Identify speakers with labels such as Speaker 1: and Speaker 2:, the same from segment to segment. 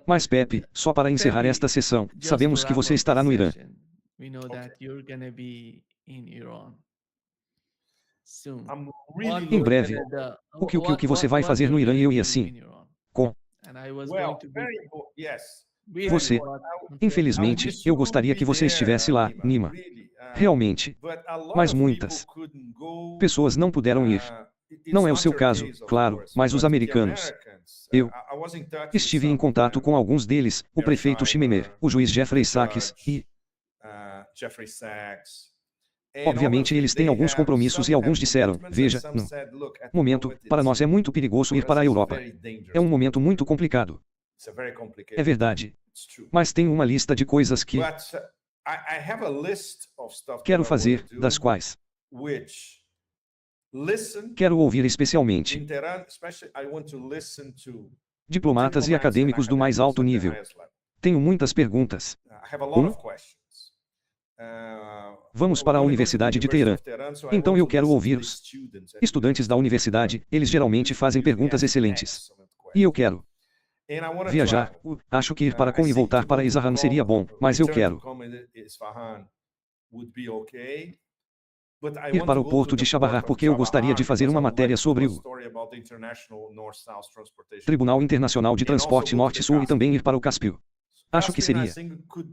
Speaker 1: Mas Pepe, só para encerrar esta sessão, sabemos que você estará no Irã. Em breve. O que você vai fazer no Irã e eu e assim? Com você. Infelizmente, eu gostaria que você estivesse lá, Nima. Realmente. Mas muitas pessoas não puderam ir. Não é o seu caso, claro, mas os americanos. Eu estive em contato com alguns deles, o prefeito Shimemer, o juiz Jeffrey Sachs, e, obviamente eles têm alguns compromissos e alguns disseram, veja, no momento, para nós é muito perigoso ir para a Europa. É um momento muito complicado. É verdade. Mas tenho uma lista de coisas que quero fazer, das quais quero ouvir especialmente diplomatas e acadêmicos do mais alto nível. Tenho muitas perguntas. Vamos para a Universidade de Teherã. Então eu quero ouvir os estudantes da universidade, eles geralmente fazem perguntas excelentes. E eu quero viajar. Acho que ir para Com e voltar para Isfahan seria bom, mas eu quero ir para o porto de Chabahar porque eu gostaria de fazer uma matéria sobre o Tribunal Internacional de Transporte Norte-Sul e também ir para o Cáspio. Acho que seria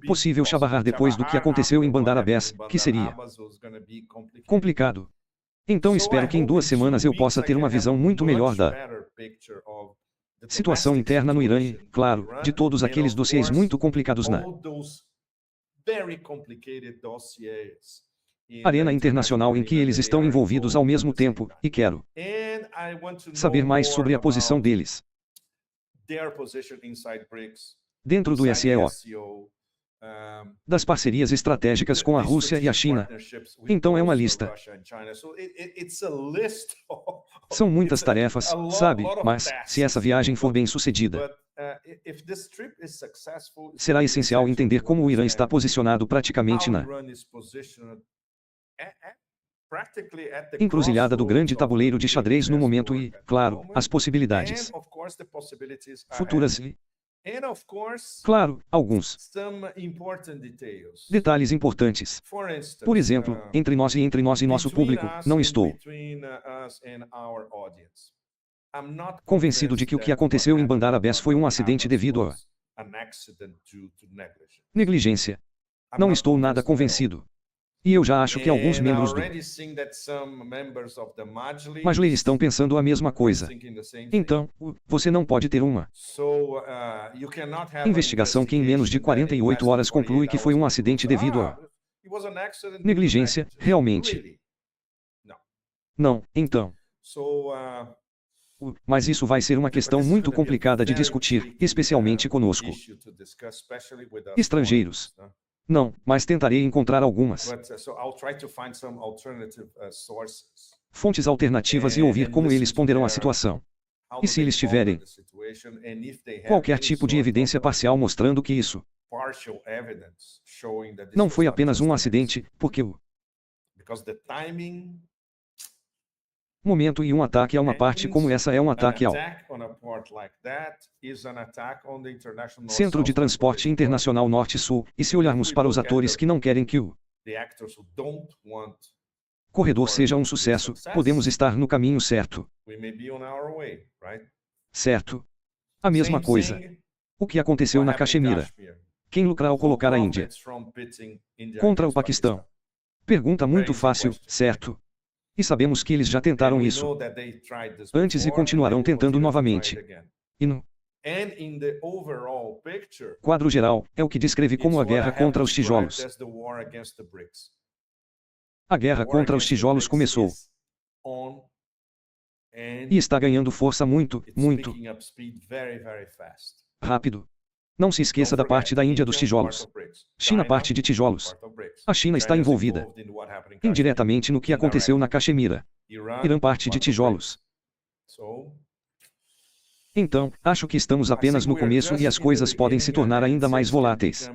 Speaker 1: possível Chabahar depois do que aconteceu em Bandar Abbas, que seria complicado. Então espero que em 2 semanas eu possa ter uma visão muito melhor da situação interna no Irã e, claro, de todos aqueles dossiês muito complicados na arena internacional em que eles estão envolvidos ao mesmo tempo, e quero saber mais sobre a posição deles dentro do SEO, das parcerias estratégicas com a Rússia e a China. Então é uma lista. São muitas tarefas, sabe, mas, se essa viagem for bem sucedida, será essencial entender como o Irã está posicionado praticamente na encruzilhada do grande tabuleiro de xadrez no momento e, claro, as possibilidades futuras e, claro, alguns detalhes importantes. Por exemplo, entre nós e nosso público, não estou convencido de que o que aconteceu em Bandar Abbas foi um acidente devido a negligência. Não estou nada convencido. E eu já acho que alguns membros do Majlis estão pensando a mesma coisa. Então, você não pode ter uma investigação que em menos de 48 horas conclui que foi um acidente devido a negligência, realmente. Não, então. Mas isso vai ser uma questão muito complicada de discutir, especialmente conosco. Estrangeiros. Não, mas tentarei encontrar algumas fontes alternativas e ouvir como eles ponderam a situação. E se eles tiverem qualquer tipo de evidência parcial mostrando que isso não foi apenas um acidente, porque o momento e um ataque a uma parte como essa é um ataque ao Centro de Transporte Internacional Norte-Sul, e se olharmos para os atores que não querem que o corredor seja um sucesso, podemos estar no caminho certo. Certo? A mesma coisa. O que aconteceu na Caxemira? Quem lucra ao colocar a Índia contra o Paquistão? Pergunta muito fácil, certo? E sabemos que eles já tentaram isso antes e continuarão tentando novamente. E no quadro geral, é o que descreve como a guerra contra os tijolos. A guerra contra os tijolos começou. E está ganhando força muito, muito rápido. Não se esqueça da parte da Índia dos tijolos. China parte de tijolos. A China está envolvida indiretamente no que aconteceu na Caxemira. Irã parte de tijolos. Então, acho que estamos apenas no começo e as coisas podem se tornar ainda mais voláteis.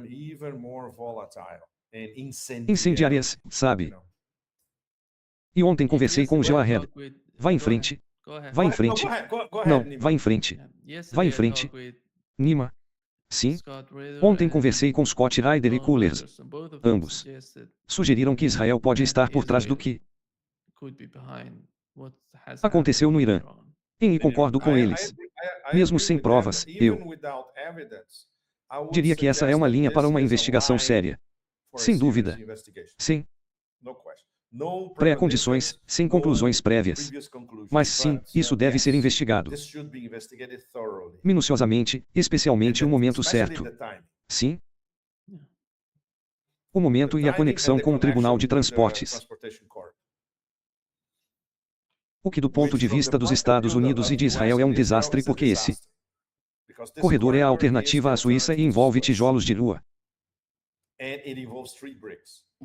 Speaker 1: Incendiárias, sabe? E ontem conversei com o Geohead. Vá em frente. Vá em frente. Não, vá em frente. Vá em frente. Nima. Sim. Ontem conversei com Scott Ryder e Coolers. Ambos sugeriram que Israel pode estar por trás do que aconteceu no Irã. E concordo com eles. Mesmo sem provas, eu diria que essa é uma linha para uma investigação séria. Sem dúvida. Sem pré-condições, sem conclusões prévias. Mas sim, isso deve ser investigado minuciosamente, especialmente o momento certo. Sim? O momento e a conexão com o Tribunal de Transportes. O que do ponto de vista dos Estados Unidos e de Israel é um desastre porque esse corredor é a alternativa à Suíça e envolve tijolos de lua.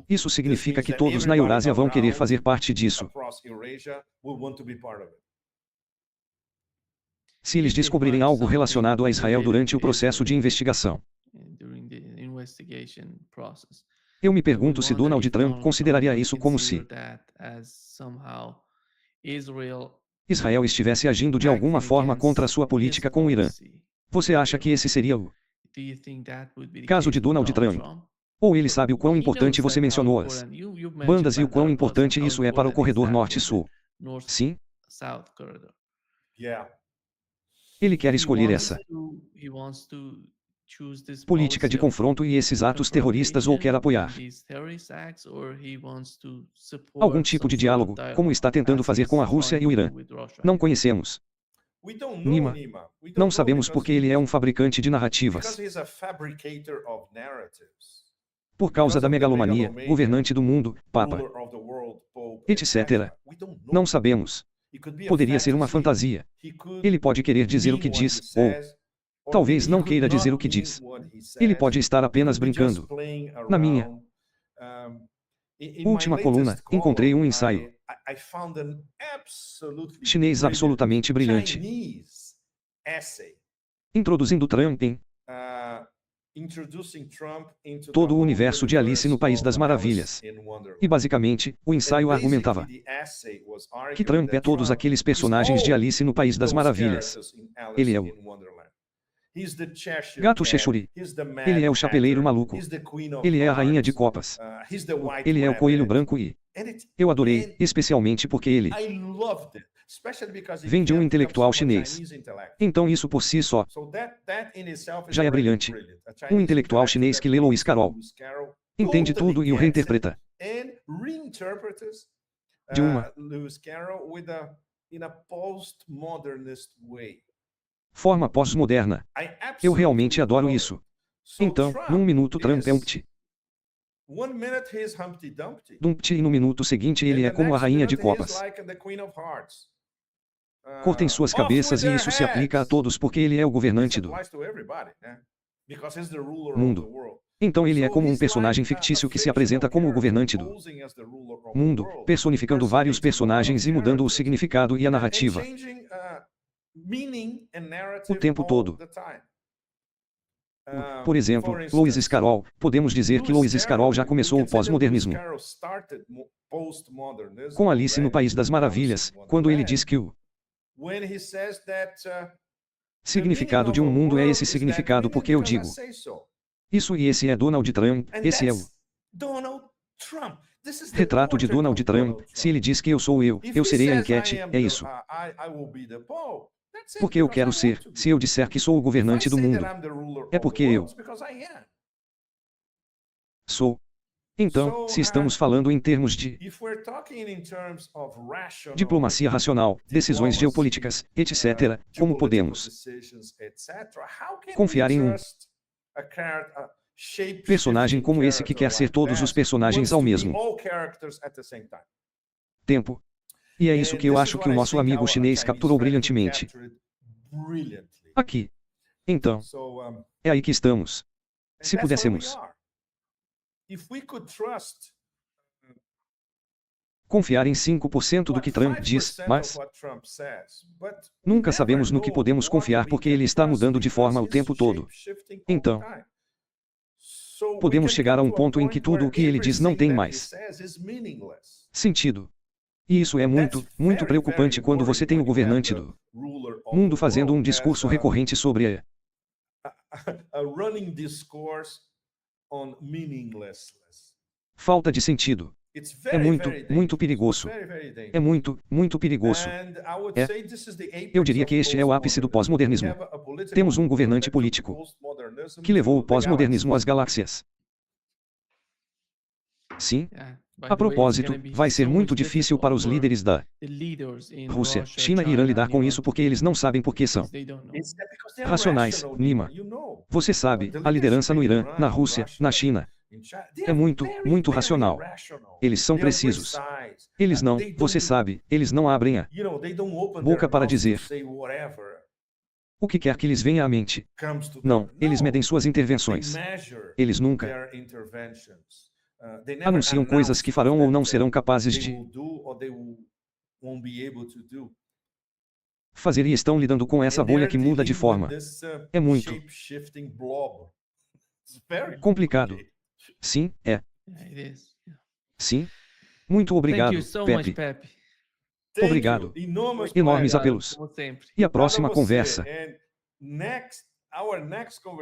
Speaker 1: Isso significa que todos na Eurásia vão querer fazer parte disso. Se eles descobrirem algo relacionado a Israel durante o processo de investigação. Eu me pergunto se Donald Trump consideraria isso como se Israel estivesse agindo de alguma forma contra a sua política com o Irã. Você acha que esse seria o caso de Donald Trump? Ou ele sabe o quão importante você mencionou as bandas e o quão importante isso é para o corredor norte-sul? Sim? Ele quer escolher essa política de confronto e esses atos terroristas ou quer apoiar algum tipo de diálogo, como está tentando fazer com a Rússia e o Irã. Não conhecemos. Nima. Não sabemos porque ele é um fabricante de narrativas. Por causa da megalomania, governante do mundo, Papa, etc. Não sabemos. Poderia ser uma fantasia. Ele pode querer dizer o que diz, ou talvez não queira dizer o que diz. Ele pode estar apenas brincando. Na minha última coluna, encontrei um ensaio chinês absolutamente brilhante, introduzindo Trump em todo o universo de Alice no País das Maravilhas. E basicamente, o ensaio argumentava que Trump é todos aqueles personagens de Alice no País das Maravilhas. Ele é o gato Cheshire. Ele é o chapeleiro maluco. Ele é a rainha de copas. Ele é o coelho branco e eu adorei, especialmente porque ele vem de um intelectual chinês. Então isso por si só já é brilhante. Um intelectual chinês que lê Lewis Carroll, entende tudo e o reinterpreta de uma forma pós-moderna. Eu realmente adoro isso. Então, num minuto Trump é Humpty Dumpty e no minuto seguinte ele é como a rainha de copas. Cortem suas cabeças e isso se aplica a todos porque ele é o governante do mundo. Então ele é como um personagem fictício que se apresenta como o governante do mundo, personificando vários personagens e mudando o significado e a narrativa o tempo todo. Por exemplo, Lewis Carroll, podemos dizer que Lewis Carroll já começou o pós-modernismo com Alice no País das Maravilhas, quando ele diz que o significado de um mundo é esse significado porque eu digo isso e esse é Donald Trump, esse é o retrato de Donald Trump, se ele diz que eu sou eu serei a enquete, é isso. Porque eu quero ser, se eu disser que sou o governante do mundo, é porque eu sou. Então, se estamos falando em termos de diplomacia racional, decisões geopolíticas, etc., como podemos confiar em um personagem como esse que quer ser todos os personagens ao mesmo tempo? E é isso que eu acho que o nosso amigo chinês capturou brilhantemente aqui. Então, é aí que estamos. Se pudéssemos confiar em 5% do que Trump diz, mas nunca sabemos no que podemos confiar porque ele está mudando de forma o tempo todo. Então, podemos chegar a um ponto em que tudo o que ele diz não tem mais sentido. E isso é muito, muito preocupante quando você tem o governante do mundo fazendo um discurso recorrente sobre Falta de sentido. É muito, muito perigoso. É muito, muito perigoso. Eu diria que este é o ápice do pós-modernismo. Temos um governante político que levou o pós-modernismo às galáxias. Sim. A propósito, vai ser muito difícil para os líderes da Rússia, China e Irã lidar com isso porque eles não sabem por que são racionais, Nima. Você sabe, a liderança no Irã, na Rússia, na China, é muito, muito racional. Eles são precisos. Eles não, você sabe, eles não abrem a boca para dizer o que quer que lhes venha à mente. Não, eles medem suas intervenções. Eles nunca anunciam coisas que farão ou não serão capazes de fazer e estão lidando com essa bolha que muda de forma. É muito complicado. Sim, é. Sim. Muito obrigado, Pepe. Obrigado. Enormes apelos. E a próxima conversa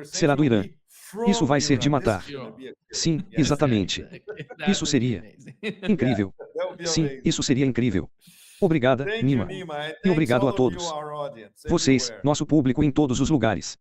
Speaker 1: será do Irã. Isso vai ser de matar. Sim, exatamente. Isso seria incrível. Sim, isso seria incrível. Obrigada, Nima. E obrigado a todos. Vocês, nosso público em todos os lugares.